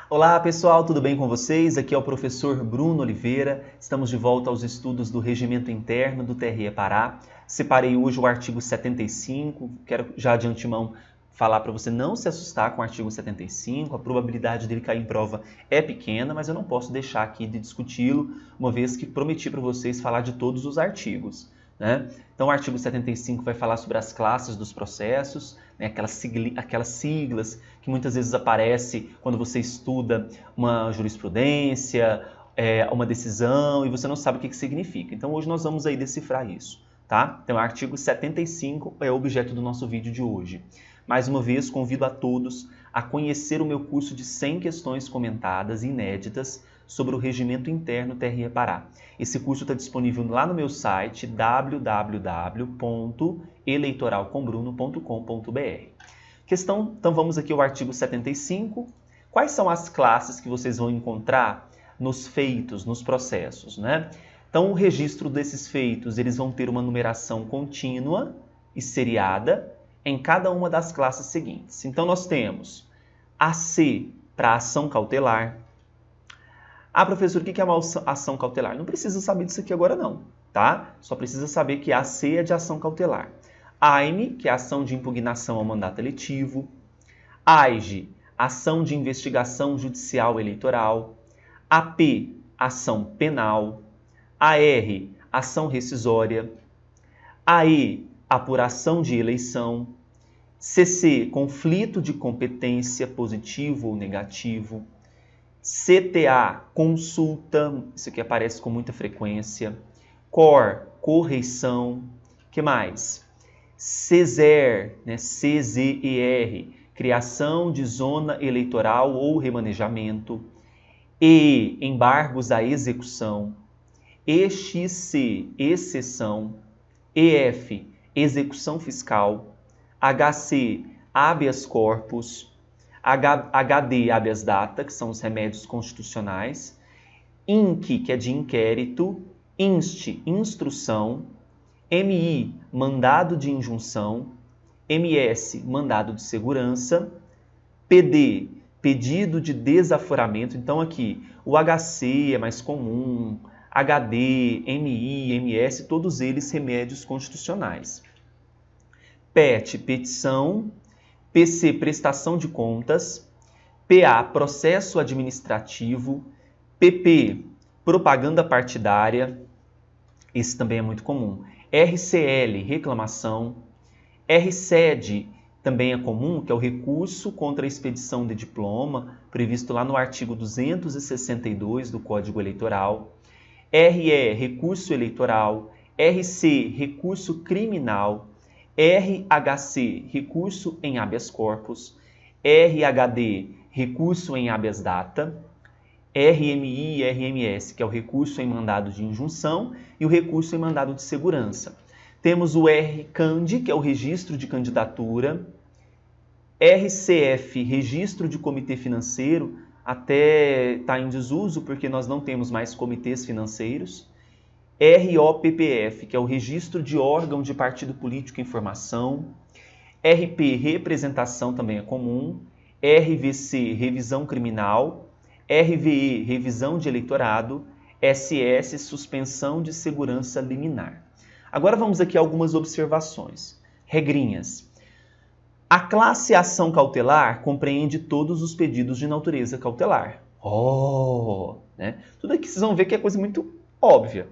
Olá pessoal, tudo bem com vocês? Aqui é o professor Bruno Oliveira. Estamos de volta aos estudos do Regimento Interno do TRE Pará. Separei hoje o artigo 75. Quero já de antemão falar para você não se assustar com o artigo 75. A probabilidade dele cair em prova é pequena, mas eu não posso deixar aqui de discuti-lo, uma vez que prometi para vocês falar de todos os artigos. Então, o artigo 75 vai falar sobre as classes dos processos, aquelas siglas que muitas vezes aparecem quando você estuda uma jurisprudência, uma decisão, e você não sabe o que significa. Então, hoje nós vamos aí decifrar isso. Tá? Então, o artigo 75 é o objeto do nosso vídeo de hoje. Mais uma vez, convido a todos a conhecer o meu curso de 100 questões comentadas e inéditas sobre o Regimento Interno TRE Pará. Esse curso está disponível lá no meu site www.eleitoralcombruno.com.br. Então vamos aqui ao artigo 75. Quais são as classes que vocês vão encontrar nos feitos, nos processos, Então, o registro desses feitos, eles vão ter uma numeração contínua e seriada em cada uma das classes seguintes. Então, nós temos AC para ação cautelar. Ah, professor, o que é uma ação cautelar? Não precisa saber disso aqui agora não, tá? Só precisa saber que AC é de ação cautelar. AIME, que é ação de impugnação ao mandato eletivo. AIGE, ação de investigação judicial eleitoral. AP, ação penal. AR, ação rescisória. AE, apuração de eleição. CC, conflito de competência positivo ou negativo. CTA, consulta, isso aqui aparece com muita frequência. COR, correição. Que mais? CZER, CZER, criação de zona eleitoral ou remanejamento. E, embargos à execução. EXC, exceção. EF, execução fiscal. HC, habeas corpus. HD, habeas data, que são os remédios constitucionais. INC, que é de inquérito. INST, instrução. MI, mandado de injunção. MS, mandado de segurança. PD, pedido de desaforamento. Então aqui, o HC é mais comum. HD, MI, MS, todos eles remédios constitucionais. PET, petição. PC, prestação de contas. PA, processo administrativo. PP, propaganda partidária. Esse também é muito comum. RCL, reclamação. RCED, também é comum, que é o recurso contra a expedição de diploma, previsto lá no artigo 262 do Código Eleitoral. RE, recurso eleitoral. RC, recurso criminal. RHC, recurso em habeas corpus. RHD, recurso em habeas data. RMI e RMS, que é o recurso em mandado de injunção, e o recurso em mandado de segurança. Temos o RCAND, que é o registro de candidatura. RCF, registro de comitê financeiro, até está em desuso porque nós não temos mais comitês financeiros. ROPPF, que é o registro de órgão de partido político em formação. RP, representação, também é comum. RVC, revisão criminal. RVE, revisão de eleitorado. SS, suspensão de segurança liminar. Agora vamos aqui a algumas observações. Regrinhas. A classe ação cautelar compreende todos os pedidos de natureza cautelar. Tudo aqui vocês vão ver que é coisa muito óbvia.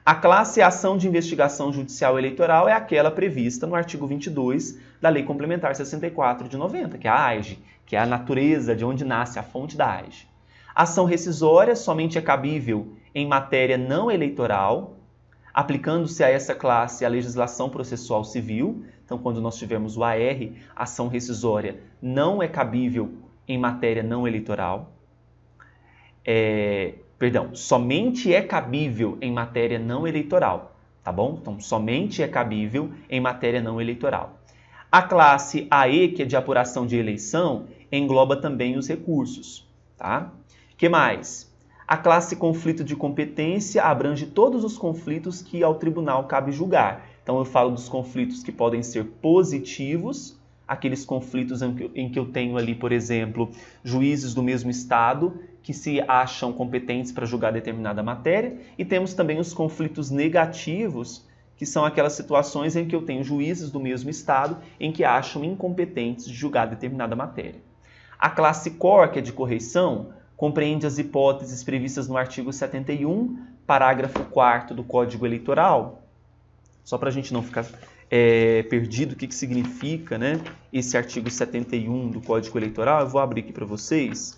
A classe ação de investigação judicial eleitoral é aquela prevista no artigo 22 da Lei Complementar 64 de 90, que é a AIGE, que é a natureza de onde nasce a fonte da AIGE. Ação rescisória somente é cabível em matéria não eleitoral, aplicando-se a essa classe a legislação processual civil. Então, quando nós tivermos o AR, ação rescisória não é cabível em matéria não eleitoral. Somente é cabível em matéria não eleitoral, tá bom? Então, somente é cabível em matéria não eleitoral. A classe AE, que é de apuração de eleição, engloba também os recursos, tá? Que mais? A classe conflito de competência abrange todos os conflitos que ao tribunal cabe julgar. Então, eu falo dos conflitos que podem ser positivos, aqueles conflitos em que eu tenho ali, por exemplo, juízes do mesmo estado que se acham competentes para julgar determinada matéria, e temos também os conflitos negativos, que são aquelas situações em que eu tenho juízes do mesmo estado em que acham incompetentes de julgar determinada matéria. A classe core, que é de correição, compreende as hipóteses previstas no artigo 71, parágrafo 4º do Código Eleitoral. Só para a gente não ficar perdido o que significa, né, esse artigo 71 do Código Eleitoral, eu vou abrir aqui para vocês.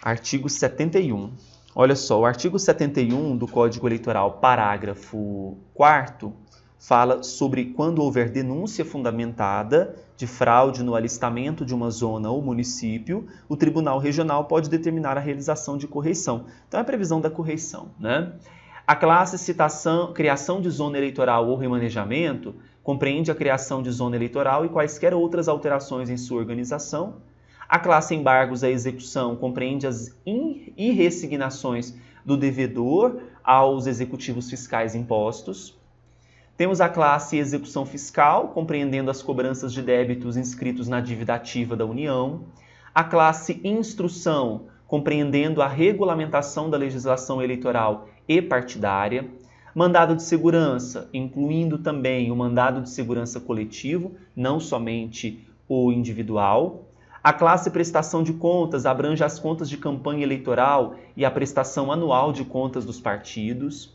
Artigo 71. Olha só, o artigo 71 do Código Eleitoral, parágrafo 4º, fala sobre quando houver denúncia fundamentada de fraude no alistamento de uma zona ou município, o Tribunal Regional pode determinar a realização de correição. Então, é a previsão da correição, né? A classe criação de zona eleitoral ou remanejamento compreende a criação de zona eleitoral e quaisquer outras alterações em sua organização. A classe embargos à execução compreende as irressignações do devedor aos executivos fiscais impostos. Temos a classe execução fiscal, compreendendo as cobranças de débitos inscritos na dívida ativa da União. A classe instrução, compreendendo a regulamentação da legislação eleitoral e partidária. Mandado de segurança, incluindo também o mandado de segurança coletivo, não somente o individual. A classe prestação de contas abrange as contas de campanha eleitoral e a prestação anual de contas dos partidos.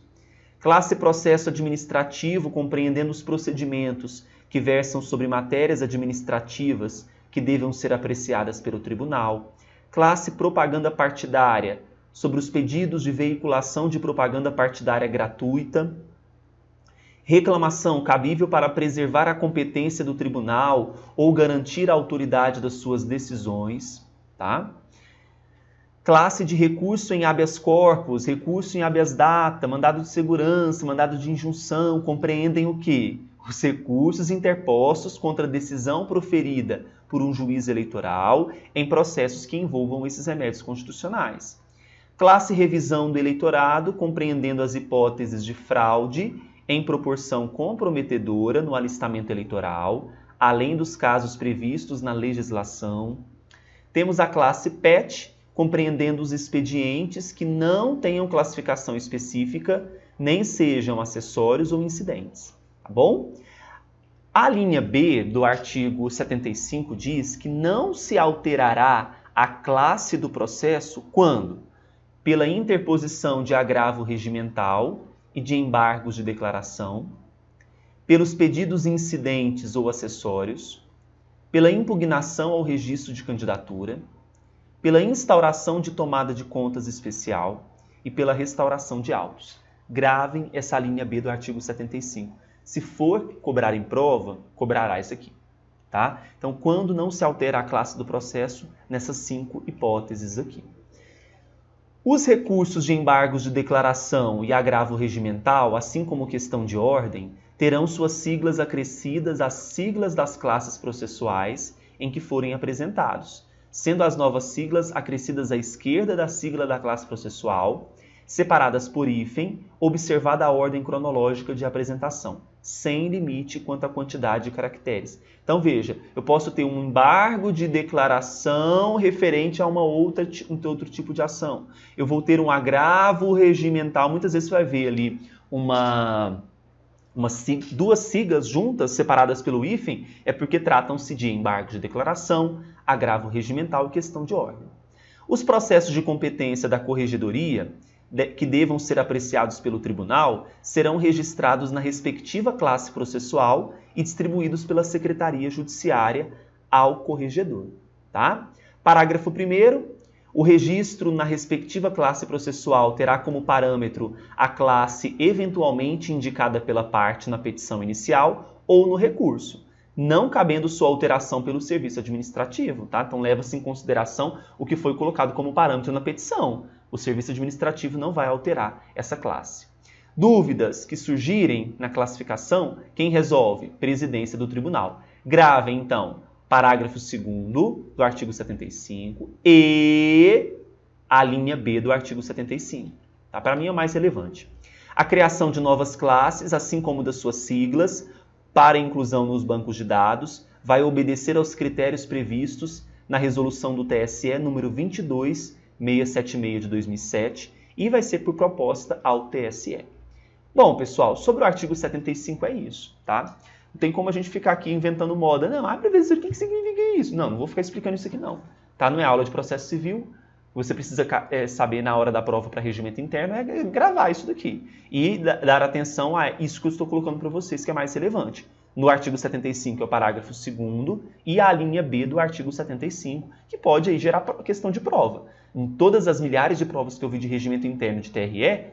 Classe processo administrativo, compreendendo os procedimentos que versam sobre matérias administrativas que devam ser apreciadas pelo tribunal. Classe propaganda partidária, sobre os pedidos de veiculação de propaganda partidária gratuita. Reclamação cabível para preservar a competência do tribunal ou garantir a autoridade das suas decisões, tá? Classe de recurso em habeas corpus, recurso em habeas data, mandado de segurança, mandado de injunção, compreendem o quê? Os recursos interpostos contra a decisão proferida por um juiz eleitoral em processos que envolvam esses remédios constitucionais. Classe revisão do eleitorado, compreendendo as hipóteses de fraude em proporção comprometedora no alistamento eleitoral, além dos casos previstos na legislação. Temos a classe PET, compreendendo os expedientes que não tenham classificação específica, nem sejam acessórios ou incidentes, tá bom? A linha B do artigo 75 diz que não se alterará a classe do processo quando, pela interposição de agravo regimental e de embargos de declaração, pelos pedidos incidentes ou acessórios, pela impugnação ao registro de candidatura, pela instauração de tomada de contas especial e pela restauração de autos. Gravem essa linha B do artigo 75. Se for cobrar em prova, cobrará isso aqui, tá? Então, quando não se altera a classe do processo, nessas 5 hipóteses aqui. Os recursos de embargos de declaração e agravo regimental, assim como questão de ordem, terão suas siglas acrescidas às siglas das classes processuais em que forem apresentados, sendo as novas siglas acrescidas à esquerda da sigla da classe processual, separadas por hífen, observada a ordem cronológica de apresentação, sem limite quanto à quantidade de caracteres. Então veja, eu posso ter um embargo de declaração referente a um outro tipo de ação. Eu vou ter um agravo regimental, muitas vezes você vai ver ali duas siglas juntas, separadas pelo hífen, é porque tratam-se de embargo de declaração, agravo regimental e questão de ordem. Os processos de competência da corregedoria, que devam ser apreciados pelo tribunal, serão registrados na respectiva classe processual e distribuídos pela Secretaria Judiciária ao corregedor, tá? Parágrafo 1º. O registro na respectiva classe processual terá como parâmetro a classe eventualmente indicada pela parte na petição inicial ou no recurso, não cabendo sua alteração pelo serviço administrativo, tá? Então leva-se em consideração o que foi colocado como parâmetro na petição. O serviço administrativo não vai alterar essa classe. Dúvidas que surgirem na classificação, quem resolve? Presidência do tribunal. Gravem, então, parágrafo 2º do artigo 75 e a linha B do artigo 75. Tá? Para mim é o mais relevante. A criação de novas classes, assim como das suas siglas, para inclusão nos bancos de dados, vai obedecer aos critérios previstos na resolução do TSE número 22676 de 2007 e vai ser por proposta ao TSE. Bom, pessoal, sobre o artigo 75 é isso, tá? Não tem como a gente ficar aqui inventando moda. Não, professor, o que significa isso? Não vou ficar explicando isso aqui não, tá? Não é aula de processo civil. Você precisa saber na hora da prova para regimento interno é gravar isso daqui e dar atenção a isso que eu estou colocando para vocês, que é mais relevante. No artigo 75 é o parágrafo 2º e a linha B do artigo 75, que pode aí gerar questão de prova. Em todas as milhares de provas que eu vi de regimento interno de TRE,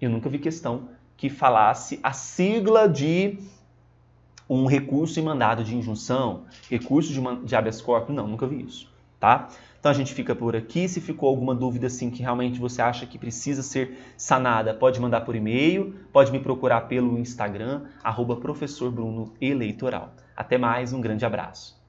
eu nunca vi questão que falasse a sigla de um recurso em mandado de injunção, recurso de habeas corpus, não, nunca vi isso, tá? Então a gente fica por aqui. Se ficou alguma dúvida assim que realmente você acha que precisa ser sanada, pode mandar por e-mail, pode me procurar pelo Instagram, @professorbrunoeleitoral. Até mais, um grande abraço.